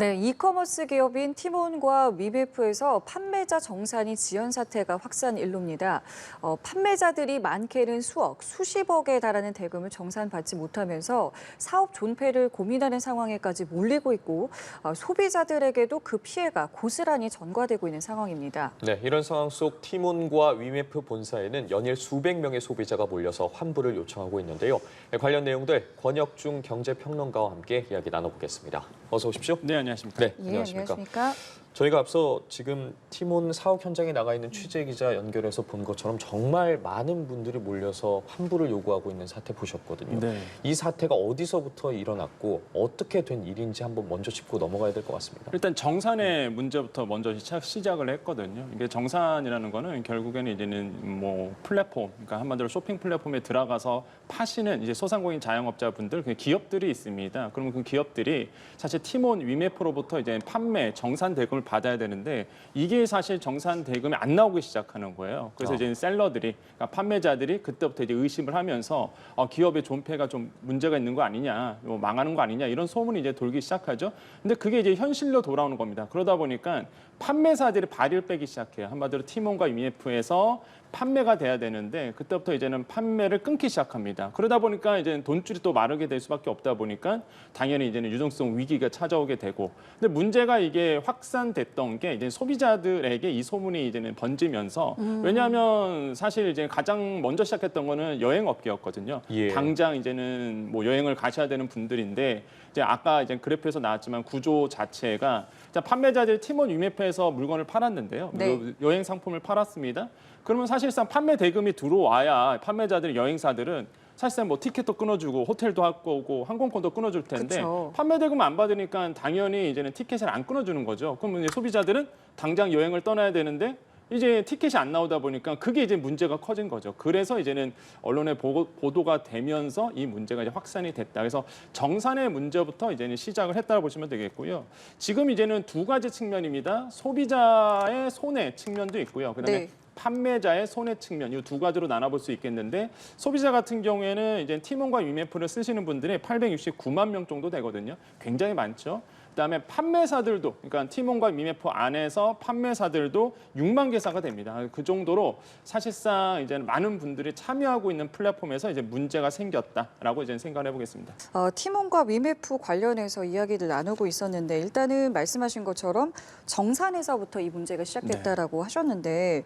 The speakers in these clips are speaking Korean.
네, 이커머스 기업인 티몬과 위메프에서 판매자 정산이 지연 사태가 확산 일로입니다. 판매자들이 많게는 수억, 수십억에 달하는 대금을 정산받지 못하면서 사업 존폐를 고민하는 상황에까지 몰리고 있고 소비자들에게도 그 피해가 고스란히 전가되고 있는 상황입니다. 네, 이런 상황 속 티몬과 위메프 본사에는 연일 수백 명의 소비자가 몰려서 환불을 요청하고 있는데요. 관련 내용들 권혁중 경제평론가와 함께 이야기 나눠보겠습니다. 어서 오십시오. 네, 안녕하십니까. 네, 예, 안녕하십니까. 저희가 앞서 지금 티몬 사업 현장에 나가 있는 취재기자 연결해서 본 것처럼 정말 많은 분들이 몰려서 환불을 요구하고 있는 사태 보셨거든요. 네. 이 사태가 어디서부터 일어났고 어떻게 된 일인지 한번 먼저 짚고 넘어가야 될 것 같습니다. 일단 정산의 문제부터 먼저 시작을 했거든요. 이게 정산이라는 거는 결국에는 이제는 뭐 플랫폼, 그러니까 한마디로 쇼핑 플랫폼에 들어가서 파시는 이제 소상공인 자영업자분들, 그 기업들이 있습니다. 그러면 그 기업들이 사실 티몬, 위메프로부터 이제 판매, 정산 대금을 받아야 되는데 이게 사실 정산 대금이 안 나오기 시작하는 거예요. 그래서 이제 셀러들이, 그러니까 판매자들이 그때부터 이제 의심을 하면서 기업의 존폐가 좀 문제가 있는 거 아니냐, 뭐 망하는 거 아니냐 이런 소문이 이제 돌기 시작하죠. 근데 그게 이제 현실로 돌아오는 겁니다. 그러다 보니까 판매사들이 발을 빼기 시작해요. 한마디로 티몬과 위메프에서 판매가 돼야 되는데 그때부터 이제는 판매를 끊기 시작합니다. 그러다 보니까 이제 돈줄이 또 마르게 될 수밖에 없다 보니까 당연히 이제는 유동성 위기가 찾아오게 되고, 근데 문제가 이게 확산됐던 게 이제 소비자들에게 이 소문이 이제는 번지면서 왜냐하면 사실 이제 가장 먼저 시작했던 거는 여행업계였거든요. 예. 당장 이제는 뭐 여행을 가셔야 되는 분들인데 이제 아까 이제 그래프에서 나왔지만 구조 자체가 판매자들이 티몬 위메프에서 물건을 팔았는데요. 네. 여행 상품을 팔았습니다. 그러면 사실상 판매 대금이 들어와야 판매자들, 여행사들은 사실상 뭐 티켓도 끊어주고 호텔도 할 거고 항공권도 끊어줄 텐데 그쵸. 판매 대금 안 받으니까 당연히 이제는 티켓을 안 끊어주는 거죠. 그러면 이제 소비자들은 당장 여행을 떠나야 되는데 이제 티켓이 안 나오다 보니까 그게 이제 문제가 커진 거죠. 그래서 이제는 언론에 보도가 되면서 이 문제가 이제 확산이 됐다. 그래서 정산의 문제부터 이제는 시작을 했다고 보시면 되겠고요. 지금 이제는 두 가지 측면입니다. 소비자의 손해 측면도 있고요. 그다음에 네. 판매자의 손해 측면, 이 두 가지로 나눠볼 수 있겠는데 소비자 같은 경우에는 이제 티몬과 위메프를 쓰시는 분들이 869만 명 정도 되거든요. 굉장히 많죠. 그다음에 판매사들도, 그러니까 티몬과 위메프 안에서 판매사들도 6만 개사가 됩니다. 그 정도로 사실상 이제 많은 분들이 참여하고 있는 플랫폼에서 이제 문제가 생겼다라고 이제 생각을 해보겠습니다. 티몬과 위메프 관련해서 이야기를 나누고 있었는데 일단은 말씀하신 것처럼 정산에서부터 이 문제가 시작됐다라고 하셨는데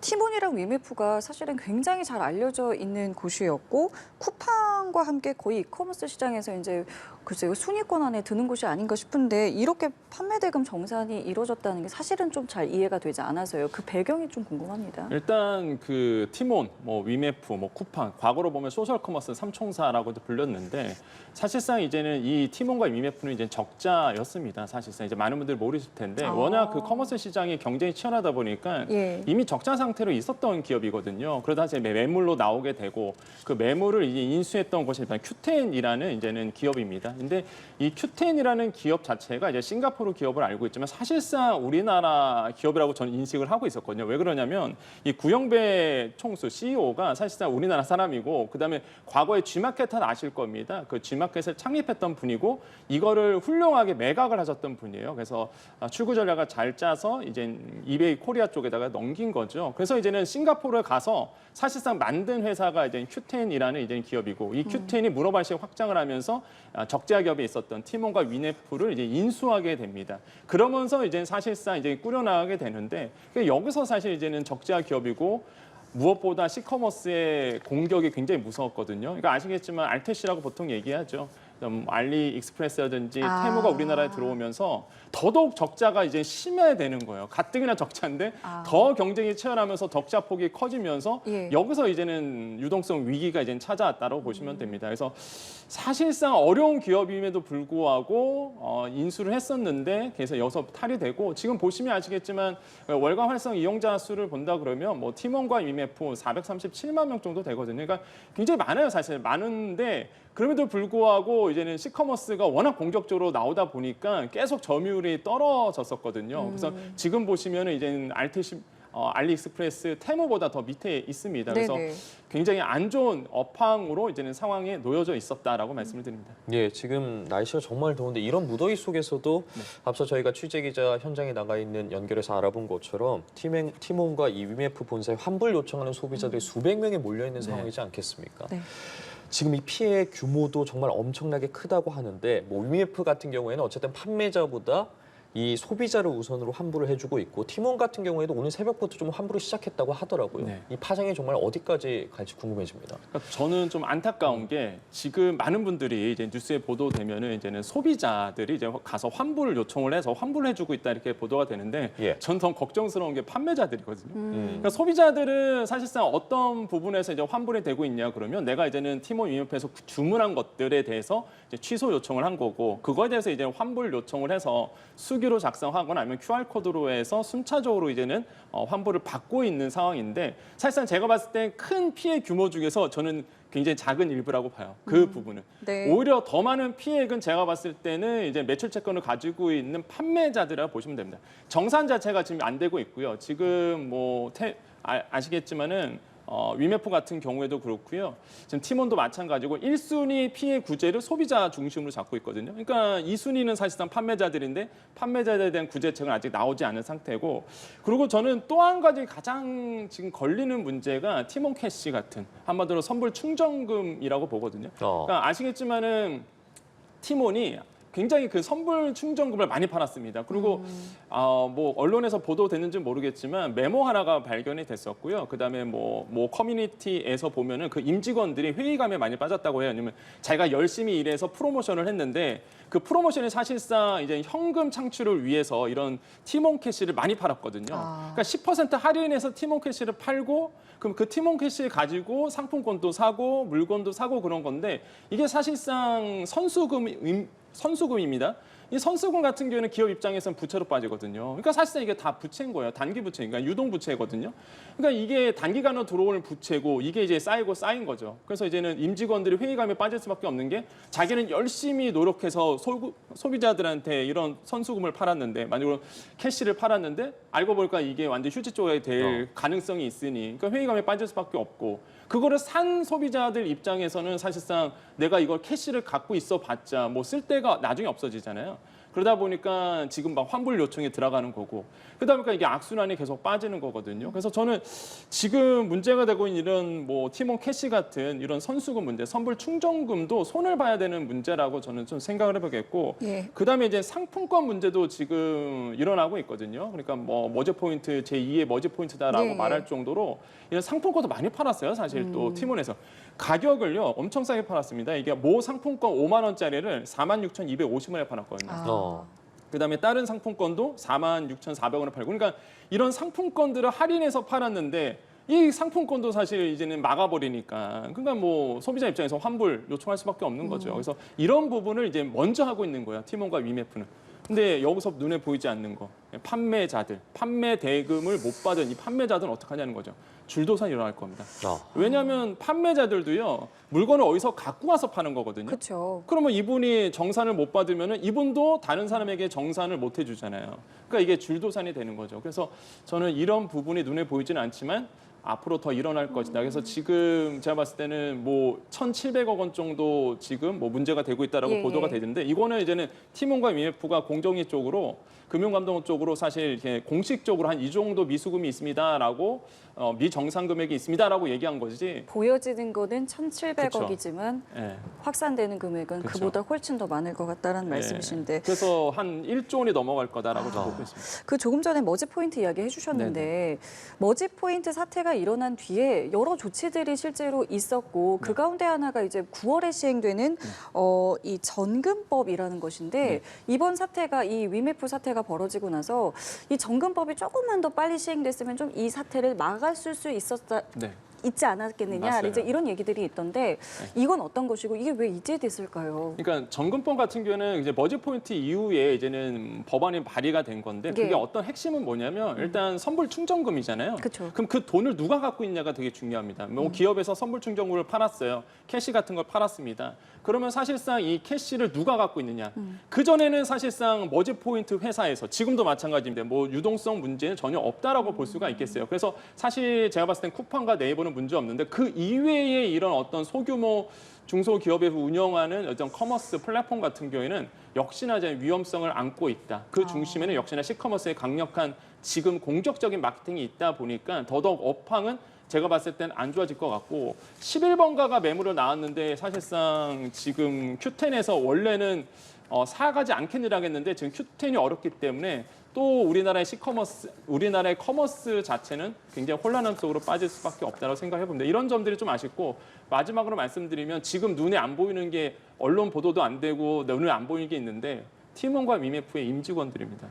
티몬이랑 위메프가 사실은 굉장히 잘 알려져 있는 곳이었고 쿠팡과 함께 거의 이커머스 시장에서 이제 글쎄요 순위권 안에 드는 곳이 아닌가 싶은데 이렇게 판매 대금 정산이 이루어졌다는 게 사실은 좀 잘 이해가 되지 않아서요. 그 배경이 좀 궁금합니다. 일단 그 티몬, 뭐 위메프, 뭐 쿠팡, 과거로 보면 소셜 커머스 삼총사라고도 불렸는데 사실상 이제는 이 티몬과 위메프는 이제 적자였습니다. 사실상 이제 많은 분들이 모르실 텐데 워낙 그 커머스 시장이 경쟁이 치열하다 보니까 예. 이미 적자 상태로 있었던 기업이거든요. 그러다 이제 매물로 나오게 되고 그 매물을 이제 인수했던 것이 일단 Q10이라는 이제는 기업입니다. 근데 이 Q10이라는 기업 자체가 이제 싱가포르 기업을 알고 있지만 사실상 우리나라 기업이라고 저는 인식을 하고 있었거든요. 왜 그러냐면 이 구영배 총수 CEO가 사실상 우리나라 사람이고 그다음에 과거에 G마켓 아실 겁니다. 그 G마켓을 창립했던 분이고 이거를 훌륭하게 매각을 하셨던 분이에요. 그래서 출구 전략을 잘 짜서 이제 이베이 코리아 쪽에다가 넘긴 거죠. 그래서 이제는 싱가포르에 가서 사실상 만든 회사가 이제 Q10이라는 이제 기업이고 이 Q10이 문어발식 확장을 하면서 적자 기업에 있었던 티몬과 위네프를 이제 인수하게 됩니다. 그러면서 이제 사실상 이제 꾸려나가게 되는데 여기서 사실 이제는 적자 기업이고 무엇보다 시커머스의 공격이 굉장히 무서웠거든요. 그러니까 아시겠지만 알테시라고 보통 얘기하죠. 알리익스프레스라든지 테무가 우리나라에 들어오면서 더더욱 적자가 이제 심해야 되는 거예요. 가뜩이나 적자인데 더 경쟁이 치열하면서 적자 폭이 커지면서 예. 여기서 이제는 유동성 위기가 이제 찾아왔다고 보시면 됩니다. 그래서 사실상 어려운 기업임에도 불구하고 인수를 했었는데 그래서 여기서 탈이 되고 지금 보시면 아시겠지만 월간 활성 이용자 수를 본다 그러면 뭐 티몬과 위메프 437만 명 정도 되거든요. 그러니까 굉장히 많아요. 사실 많은데 그럼에도 불구하고 이제는 시커머스가 워낙 공격적으로 나오다 보니까 계속 점유율이 떨어졌었거든요. 그래서 지금 보시면은 이제는 알리익스프레스, 테무보다 더 밑에 있습니다. 그래서 네네. 굉장히 안 좋은 업황으로 이제는 상황에 놓여져 있었다라고 말씀을 드립니다. 예, 지금 날씨가 정말 더운데 이런 무더위 속에서도 앞서 저희가 취재 기자 현장에 나가 있는 연결해서 알아본 것처럼 티몬과 이 위메프 본사에 환불 요청하는 소비자들이 수백 명이 몰려 있는 상황이지 않겠습니까? 네. 지금 이 피해 규모도 정말 엄청나게 크다고 하는데 뭐 위메프 같은 경우에는 어쨌든 판매자보다 이 소비자를 우선으로 환불을 해주고 있고 티몬 같은 경우에도 오늘 새벽부터 좀 환불을 시작했다고 하더라고요. 네. 이 파장이 정말 어디까지 갈지 궁금해집니다. 그러니까 저는 좀 안타까운 게 지금 많은 분들이 이제 뉴스에 보도되면은 이제는 소비자들이 이제 가서 환불을 요청을 해서 환불을 해주고 있다 이렇게 보도가 되는데 예. 전 더 걱정스러운 게 판매자들이거든요. 음. 그러니까 소비자들은 사실상 어떤 부분에서 이제 환불이 되고 있냐 그러면 내가 이제는 티몬 위메프에서 주문한 것들에 대해서 이제 취소 요청을 한 거고 그거에 대해서 이제 환불 요청을 해서 수기로 작성하거나 아니면 QR 코드로 해서 순차적으로 이제는 환불을 받고 있는 상황인데 사실상 제가 봤을 때 큰 피해 규모 중에서 저는 굉장히 작은 일부라고 봐요. 그 부분은. 네. 오히려 더 많은 피해액은 제가 봤을 때는 이제 매출 채권을 가지고 있는 판매자들이라고 보시면 됩니다. 정산 자체가 지금 안 되고 있고요. 지금 뭐 아시겠지만은 위메프 같은 경우에도 그렇고요. 지금 티몬도 마찬가지고 1순위 피해 구제를 소비자 중심으로 잡고 있거든요. 그러니까 2순위는 사실상 판매자들인데 판매자들에 대한 구제책은 아직 나오지 않은 상태고 그리고 저는 또 한 가지 가장 지금 걸리는 문제가 티몬 캐시 같은 한마디로 선불 충전금이라고 보거든요. 그러니까 아시겠지만은 티몬이 굉장히 그 선불 충전금을 많이 팔았습니다. 그리고 뭐 언론에서 보도됐는지 모르겠지만 메모 하나가 발견이 됐었고요. 그다음에 뭐 커뮤니티에서 보면은 그 임직원들이 회의감에 많이 빠졌다고 해요. 아니면 자기가 열심히 일해서 프로모션을 했는데 그 프로모션이 사실상 이제 현금 창출을 위해서 이런 티몬 캐시를 많이 팔았거든요. 그러니까 10% 할인해서 티몬 캐시를 팔고 그럼 그 티몬 캐시 가지고 상품권도 사고 물건도 사고 그런 건데 이게 사실상 선수금입니다. 이 선수금 같은 경우는 기업 입장에서는 부채로 빠지거든요. 그러니까 사실상 이게 다 부채인 거예요. 단기 부채, 그러니까 유동 부채거든요. 그러니까 이게 단기간으로 들어오는 부채고 이게 이제 쌓인 거죠. 그래서 이제는 임직원들이 회의감에 빠질 수밖에 없는 게 자기는 열심히 노력해서 소비자들한테 이런 선수금을 팔았는데 만약으로 캐시를 팔았는데 알고 보니까 이게 완전 휴지 쪽에 될 가능성이 있으니 그러니까 회의감에 빠질 수밖에 없고 그거를 산 소비자들 입장에서는 사실상 내가 이걸 캐시를 갖고 있어봤자 뭐 쓸 데가 나중에 없어지잖아요. 그러다 보니까 지금 막 환불 요청이 들어가는 거고 그러다 보니까 이게 악순환이 계속 빠지는 거거든요. 그래서 저는 지금 문제가 되고 있는 이런 뭐 티몬 캐시 같은 이런 선수금 문제, 선불 충전금도 손을 봐야 되는 문제라고 저는 좀 생각을 해보겠고 예. 그다음에 이제 상품권 문제도 지금 일어나고 있거든요. 그러니까 뭐 머지 포인트 제2의 머지 포인트다라고 예. 말할 정도로 이런 상품권도 많이 팔았어요. 사실 또 티몬에서 가격을요 엄청 싸게 팔았습니다. 이게 모 상품권 5만 원짜리를 46,250원에 팔았거든요. 그다음에 다른 상품권도 46,400원에 팔고 그러니까 이런 상품권들을 할인해서 팔았는데 이 상품권도 사실 이제는 막아버리니까 그러니까 뭐 소비자 입장에서 환불 요청할 수밖에 없는 거죠. 그래서 이런 부분을 이제 먼저 하고 있는 거예요. 티몬과 위메프는. 근데 여기서 눈에 보이지 않는 거 판매자들, 판매 대금을 못 받은 이 판매자들은 어떻게 하냐는 거죠. 줄도산이 일어날 겁니다. 왜냐하면 판매자들도요 물건을 어디서 갖고 와서 파는 거거든요. 그렇죠. 그러면 이분이 정산을 못 받으면 이분도 다른 사람에게 정산을 못 해주잖아요. 그러니까 이게 줄도산이 되는 거죠. 그래서 저는 이런 부분이 눈에 보이지는 않지만 앞으로 더 일어날 것이다. 그래서 지금 제가 봤을 때는 뭐 1,700억 원 정도 지금 뭐 문제가 되고 있다라고 예, 보도가 예. 되는데 이거는 이제는 티몬과 위메프가 공정위 쪽으로 금융감독원 쪽으로 사실 이렇게 공식적으로 한 이 정도 미수금이 있습니다라고 미정상 금액이 있습니다라고 얘기한 거지. 보여지는 거는 1,700억이지만 예. 확산되는 금액은 그쵸. 그보다 훨씬 더 많을 것 같다는 예. 말씀이신데 그래서 한 1조 원이 넘어갈 거다라고 저는 보고 있습니다. 그 조금 전에 머지 포인트 이야기 해주셨는데 머지 포인트 사태가 일어난 뒤에 여러 조치들이 실제로 있었고 그 가운데 하나가 이제 9월에 시행되는 이 전금법이라는 것인데 이번 사태가 이 위메프 사태가 벌어지고 나서 이 전금법이 조금만 더 빨리 시행됐으면 좀 이 사태를 막았을 수 네. 있지 않았겠느냐 맞아요. 이제 이런 얘기들이 있던데 이건 어떤 것이고 이게 왜 이제 됐을까요? 그러니까 전금법 같은 경우는 이제 머지 포인트 이후에 이제는 법안이 발의가 된 건데 그게 예. 어떤 핵심은 뭐냐면 일단 선불 충전금이잖아요. 그쵸. 그럼 그 돈을 누가 갖고 있냐가 되게 중요합니다. 뭐 기업에서 선불 충전금을 팔았어요. 캐시 같은 걸 팔았습니다. 그러면 사실상 이 캐시를 누가 갖고 있느냐? 그전에는 사실상 머지포인트 회사에서 지금도 마찬가지인데 뭐 유동성 문제는 전혀 없다라고 볼 수가 있겠어요. 그래서 사실 제가 봤을 땐 쿠팡과 네이버는 문제 없는데 그 이외에 이런 어떤 소규모 중소기업에서 운영하는 어떤 커머스 플랫폼 같은 경우에는 역시나 이제 위험성을 안고 있다. 그 중심에는 역시나 시커머스의 강력한 지금 공격적인 마케팅이 있다 보니까 더더욱 업황은 제가 봤을 땐 안 좋아질 것 같고 11번가가 매물을 나왔는데 사실상 지금 Q10에서 원래는 사가지 않겠느라 했는데 지금 Q10이 어렵기 때문에 또 우리나라의 커머스 자체는 굉장히 혼란함 속으로 빠질 수밖에 없다고 생각해 봅니다. 이런 점들이 좀 아쉽고 마지막으로 말씀드리면 지금 눈에 안 보이는 게 언론 보도도 안 되고 눈에 안 보이는 게 있는데 팀원과 위메프의 임직원들입니다.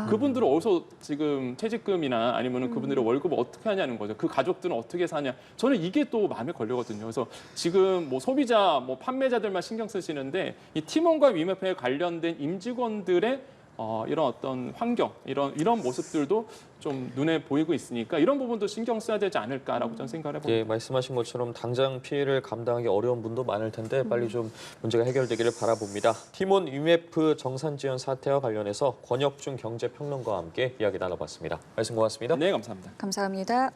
그분들은 어디서 지금 퇴직금이나 아니면 그분들의 월급을 어떻게 하냐는 거죠. 그 가족들은 어떻게 사냐. 저는 이게 또 마음에 걸리거든요. 그래서 지금 뭐 소비자, 뭐 판매자들만 신경 쓰시는데 이 팀원과 위메프에 관련된 임직원들의 이런 어떤 환경, 이런 모습들도 좀 눈에 보이고 있으니까 이런 부분도 신경 써야 되지 않을까라고 저는 생각을 해봅니다. 예, 말씀하신 것처럼 당장 피해를 감당하기 어려운 분도 많을 텐데 빨리 좀 문제가 해결되기를 바라봅니다. 티몬 위메프 정산 지연 사태와 관련해서 권혁준 경제평론가와 함께 이야기 나눠봤습니다. 말씀 고맙습니다. 네, 감사합니다. 감사합니다.